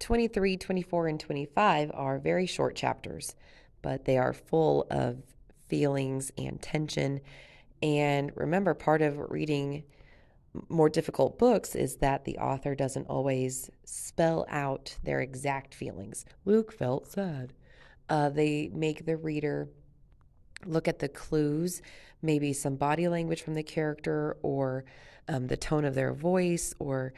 23, 24, and 25 are very short chapters, but they are full of feelings and tension. And remember, part of reading more difficult books is that the author doesn't always spell out their exact feelings. Luke felt sad. They make the reader look at the clues, maybe some body language from the character, or the tone of their voice, or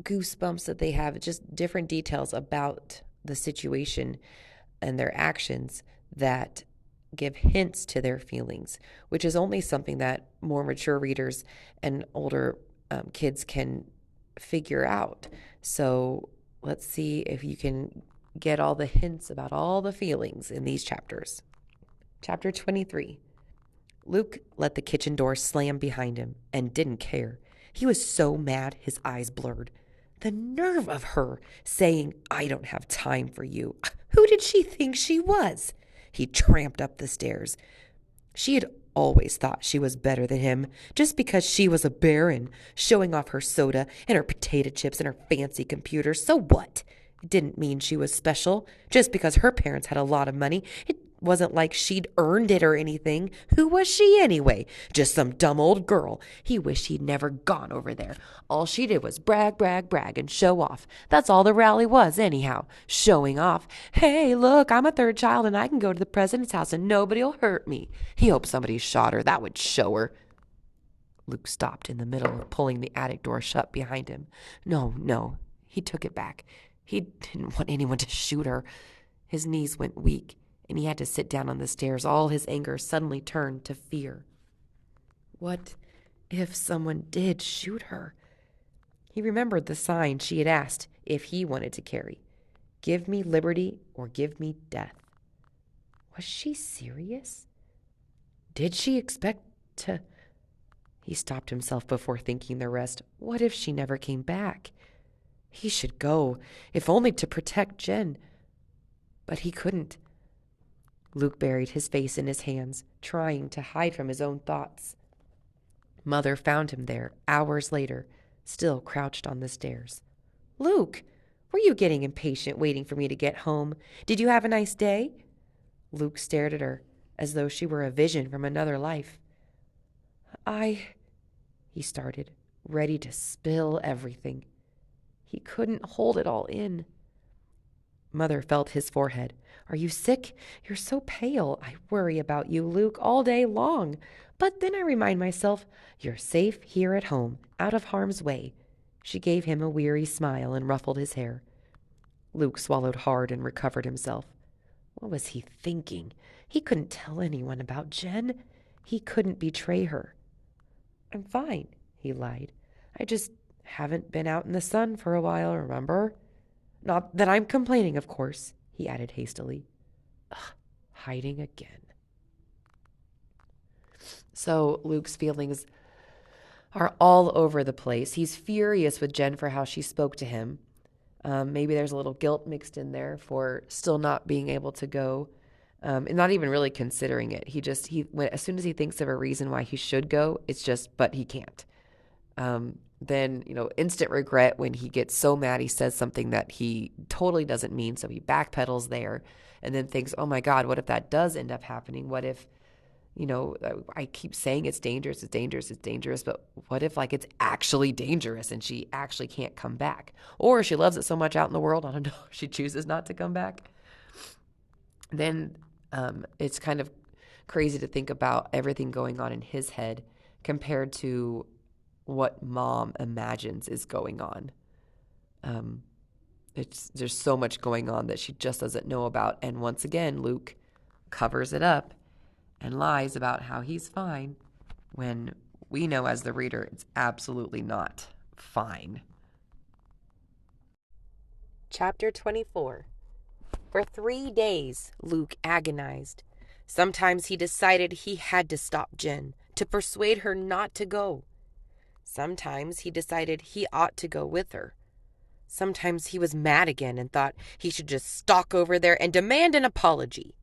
goosebumps that they have, just different details about the situation and their actions that give hints to their feelings, which is only something that more mature readers and older kids can figure out. So let's see if you can get all the hints about all the feelings in these chapters. Chapter 23. Luke let the kitchen door slam behind him and didn't care. He was so mad his eyes blurred. The nerve of her saying, "I don't have time for you." Who did she think she was? He tramped up the stairs. She had always thought she was better than him, just because she was a baron, showing off her soda and her potato chips and her fancy computer. So what? It didn't mean she was special, just because her parents had a lot of money. It wasn't like she'd earned it or anything. Who was she anyway? Just some dumb old girl. He wished he'd never gone over there. All she did was brag, brag, brag, and show off. That's all the rally was, anyhow. Showing off. Hey, look, I'm a third child and I can go to the president's house and nobody'll hurt me. He hoped somebody shot her. That would show her. Luke stopped in the middle of pulling the attic door shut behind him. No. He took it back. He didn't want anyone to shoot her. His knees went weak, and he had to sit down on the stairs. All his anger suddenly turned to fear. What if someone did shoot her? He remembered the sign she had asked if he wanted to carry. Give me liberty or give me death. Was she serious? Did she expect to... He stopped himself before thinking the rest. What if she never came back? He should go, if only to protect Jen. But he couldn't. Luke buried his face in his hands, trying to hide from his own thoughts. Mother found him there, hours later, still crouched on the stairs. Luke, were you getting impatient waiting for me to get home? Did you have a nice day? Luke stared at her, as though she were a vision from another life. He started, ready to spill everything. He couldn't hold it all in. Mother felt his forehead. Are you sick? You're so pale. I worry about you, Luke, all day long. But then I remind myself, you're safe here at home, out of harm's way. She gave him a weary smile and ruffled his hair. Luke swallowed hard and recovered himself. What was he thinking? He couldn't tell anyone about Jen. He couldn't betray her. I'm fine, he lied. I just haven't been out in the sun for a while, remember? Not that I'm complaining, of course, he added hastily. Hiding again. So Luke's feelings are all over the place. He's furious with Jen for how she spoke to him. Maybe there's a little guilt mixed in there for still not being able to go, and not even really considering it. As soon as he thinks of a reason why he should go, it's just, but he can't. Then, instant regret when he gets so mad he says something that he totally doesn't mean, so he backpedals there and then thinks, oh my God, what if that does end up happening? What if, I keep saying it's dangerous, but what if it's actually dangerous and she actually can't come back? Or she loves it so much out in the world, I don't know, she chooses not to come back. Then it's kind of crazy to think about everything going on in his head compared to what mom imagines is going on. There's so much going on that she just doesn't know about. And once again, Luke covers it up and lies about how he's fine when we know as the reader it's absolutely not fine. Chapter 24. For 3 days, Luke agonized. Sometimes he decided he had to stop Jen, to persuade her not to go. Sometimes he decided he ought to go with her. Sometimes he was mad again and thought he should just stalk over there and demand an apology.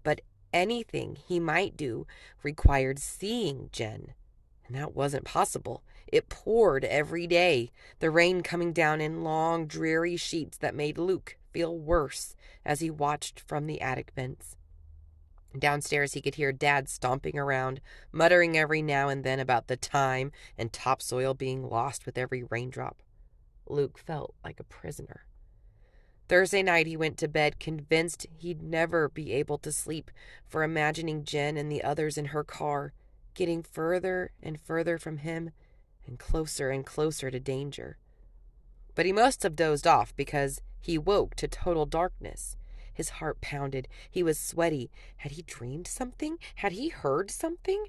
But anything he might do required seeing Jen. And that wasn't possible. It poured every day, the rain coming down in long, dreary sheets that made Luke feel worse as he watched from the attic vents. Downstairs, he could hear Dad stomping around, muttering every now and then about the time and topsoil being lost with every raindrop. Luke felt like a prisoner. Thursday night, he went to bed convinced he'd never be able to sleep for imagining Jen and the others in her car, getting further and further from him and closer to danger. But he must have dozed off because he woke to total darkness. His heart pounded. He was sweaty. Had he dreamed something? Had he heard something?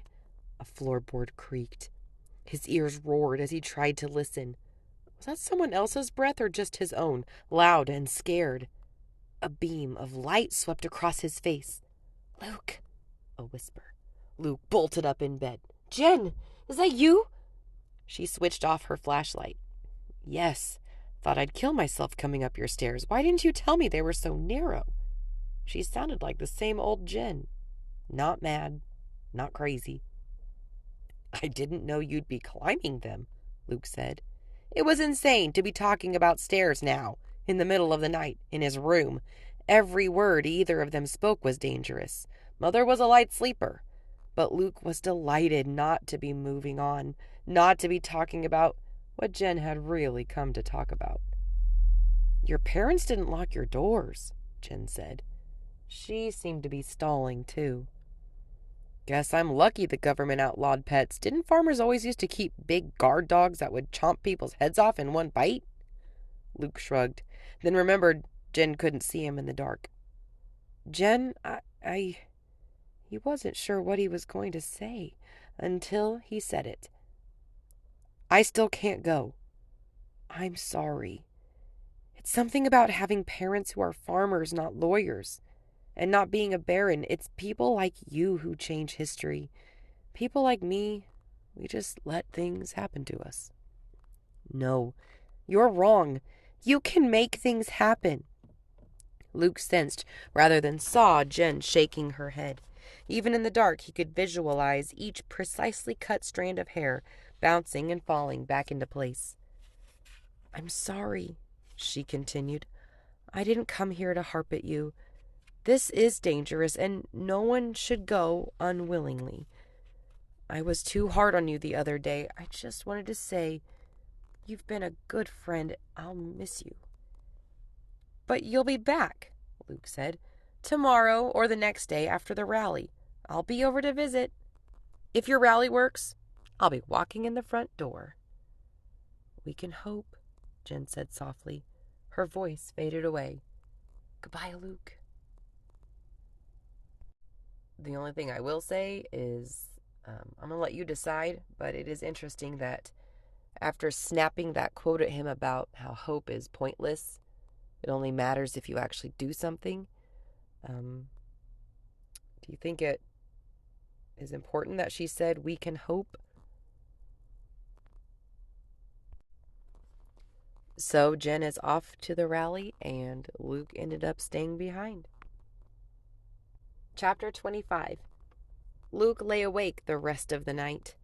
A floorboard creaked. His ears roared as he tried to listen. Was that someone else's breath or just his own, loud and scared? A beam of light swept across his face. "Luke," a whisper. Luke bolted up in bed. "Jen, is that you?" She switched off her flashlight. "Yes. Thought I'd kill myself coming up your stairs. Why didn't you tell me they were so narrow?" She sounded like the same old Jen. Not mad, not crazy. "I didn't know you'd be climbing them," Luke said. It was insane to be talking about stairs now, in the middle of the night, in his room. Every word either of them spoke was dangerous. Mother was a light sleeper. But Luke was delighted not to be moving on, not to be talking about what Jen had really come to talk about. "Your parents didn't lock your doors," Jen said. She seemed to be stalling, too. "Guess I'm lucky the government outlawed pets. Didn't farmers always used to keep big guard dogs that would chomp people's heads off in one bite?" Luke shrugged, then remembered Jen couldn't see him in the dark. "Jen, He wasn't sure what he was going to say until he said it. "I still can't go. I'm sorry. It's something about having parents who are farmers, not lawyers. And not being a baron. It's people like you who change history. People like me, we just let things happen to us." "No, you're wrong. You can make things happen." Luke sensed rather than saw Jen shaking her head. Even in the dark, he could visualize each precisely cut strand of hair bouncing and falling back into place. "I'm sorry," she continued. "I didn't come here to harp at you. This is dangerous, and no one should go unwillingly. I was too hard on you the other day. I just wanted to say you've been a good friend. I'll miss you." "But you'll be back," Luke said. "Tomorrow or the next day after the rally. I'll be over to visit. If your rally works, I'll be walking in the front door." "We can hope," Jen said softly. Her voice faded away. "Goodbye, Luke." The only thing I will say is I'm going to let you decide, but it is interesting that after snapping that quote at him about how hope is pointless, it only matters if you actually do something. Do you think it is important that she said we can hope? So Jen is off to the rally, and Luke ended up staying behind. Chapter 25. Luke lay awake the rest of the night.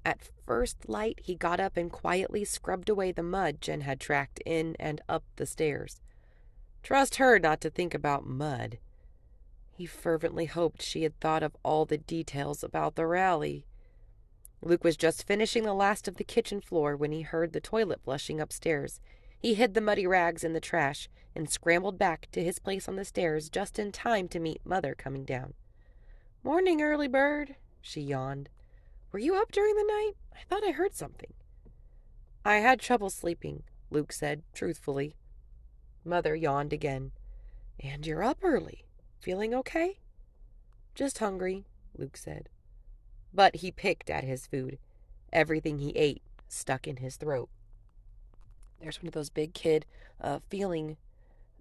At first light, he got up and quietly scrubbed away the mud Jen had tracked in and up the stairs. Trust her not to think about mud. He fervently hoped she had thought of all the details about the rally. Luke was just finishing the last of the kitchen floor when he heard the toilet flushing upstairs. He hid the muddy rags in the trash and scrambled back to his place on the stairs just in time to meet Mother coming down. "Morning, early bird," she yawned. "Were you up during the night? I thought I heard something." "I had trouble sleeping," Luke said, truthfully. Mother yawned again. "And you're up early. Feeling okay?" "Just hungry," Luke said. But he picked at his food. Everything he ate stuck in his throat. There's one of those big kid feeling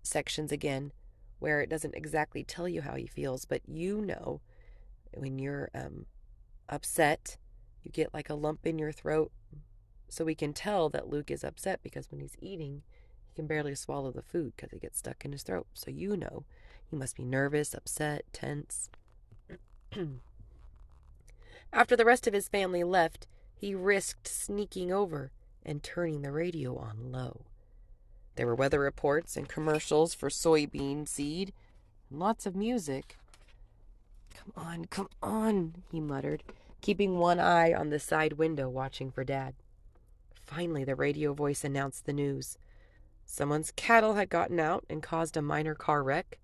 sections again, where it doesn't exactly tell you how he feels, but you know when you're upset, you get like a lump in your throat. So we can tell that Luke is upset because when he's eating, he can barely swallow the food because it gets stuck in his throat. So you know he must be nervous, upset, tense. After the rest of his family left, he risked sneaking over and turning the radio on low. There were weather reports and commercials for soybean seed and lots of music. Come on, he muttered, keeping one eye on the side window watching for Dad. Finally, the radio voice announced the news. Someone's cattle had gotten out and caused a minor car wreck.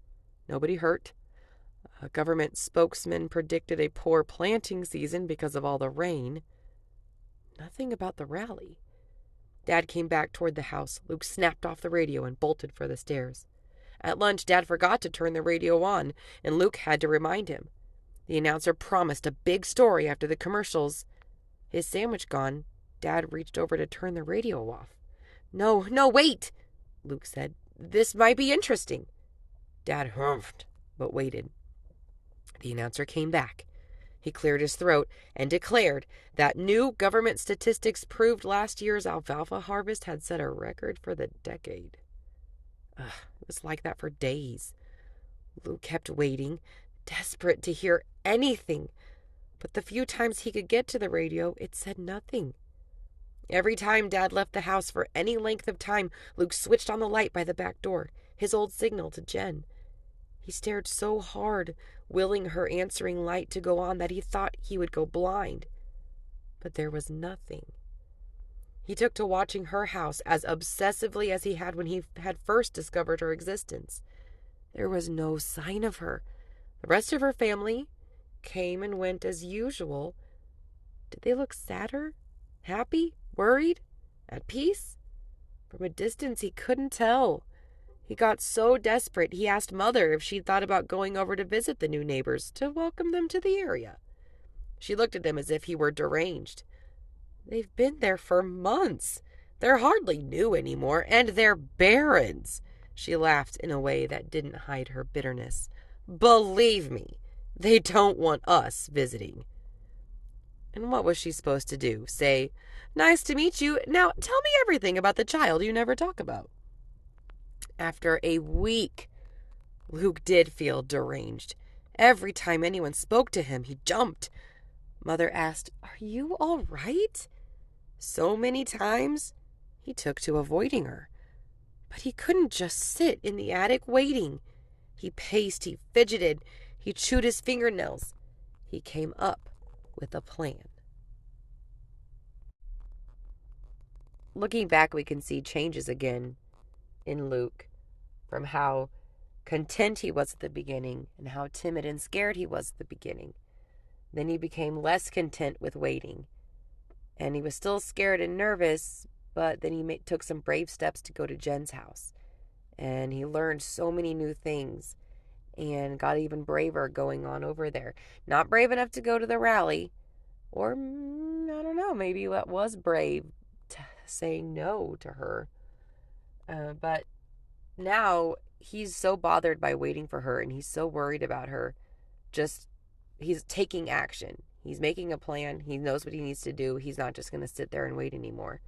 Nobody hurt. A government spokesman predicted a poor planting season because of all the rain. Nothing about the rally. Dad came back toward the house. Luke snapped off the radio and bolted for the stairs. At lunch, Dad forgot to turn the radio on, and Luke had to remind him. The announcer promised a big story after the commercials. His sandwich gone, Dad reached over to turn the radio off. No, wait, Luke said. This might be interesting. Dad humphed, but waited. The announcer came back. He cleared his throat and declared that new government statistics proved last year's alfalfa harvest had set a record for the decade. It was like that for days. Luke kept waiting, desperate to hear anything, but the few times he could get to the radio, it said nothing. Every time Dad left the house for any length of time, Luke switched on the light by the back door, his old signal to Jen. He stared so hard, willing her answering light to go on, that he thought he would go blind. But there was nothing. He took to watching her house as obsessively as he had when he had first discovered her existence. There was no sign of her. The rest of her family came and went as usual. Did they look sadder? Happy? Worried? At peace? From a distance, he couldn't tell. He got so desperate, he asked Mother if she'd thought about going over to visit the new neighbors to welcome them to the area. She looked at him as if he were deranged. They've been there for months. They're hardly new anymore, and they're barrens. She laughed in a way that didn't hide her bitterness. Believe me, they don't want us visiting. And what was she supposed to do? Say, nice to meet you. Now tell me everything about the child you never talk about. After a week, Luke did feel deranged. Every time anyone spoke to him, he jumped. Mother asked, "Are you all right?" So many times, he took to avoiding her. But he couldn't just sit in the attic waiting. He paced, he fidgeted, he chewed his fingernails. He came up with a plan. Looking back, we can see changes again in Luke, from how content he was at the beginning and how timid and scared he was at the beginning. Then he became less content with waiting, and he was still scared and nervous, but then he took some brave steps to go to Jen's house, and he learned so many new things and got even braver going on over there. Not brave enough to go to the rally, or I don't know, maybe that was brave, saying no to her. But now he's so bothered by waiting for her, and he's so worried about her. He's taking action. He's making a plan. He knows what he needs to do. He's not just going to sit there and wait anymore.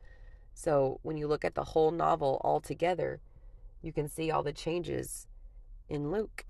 So when you look at the whole novel all together, you can see all the changes in Luke.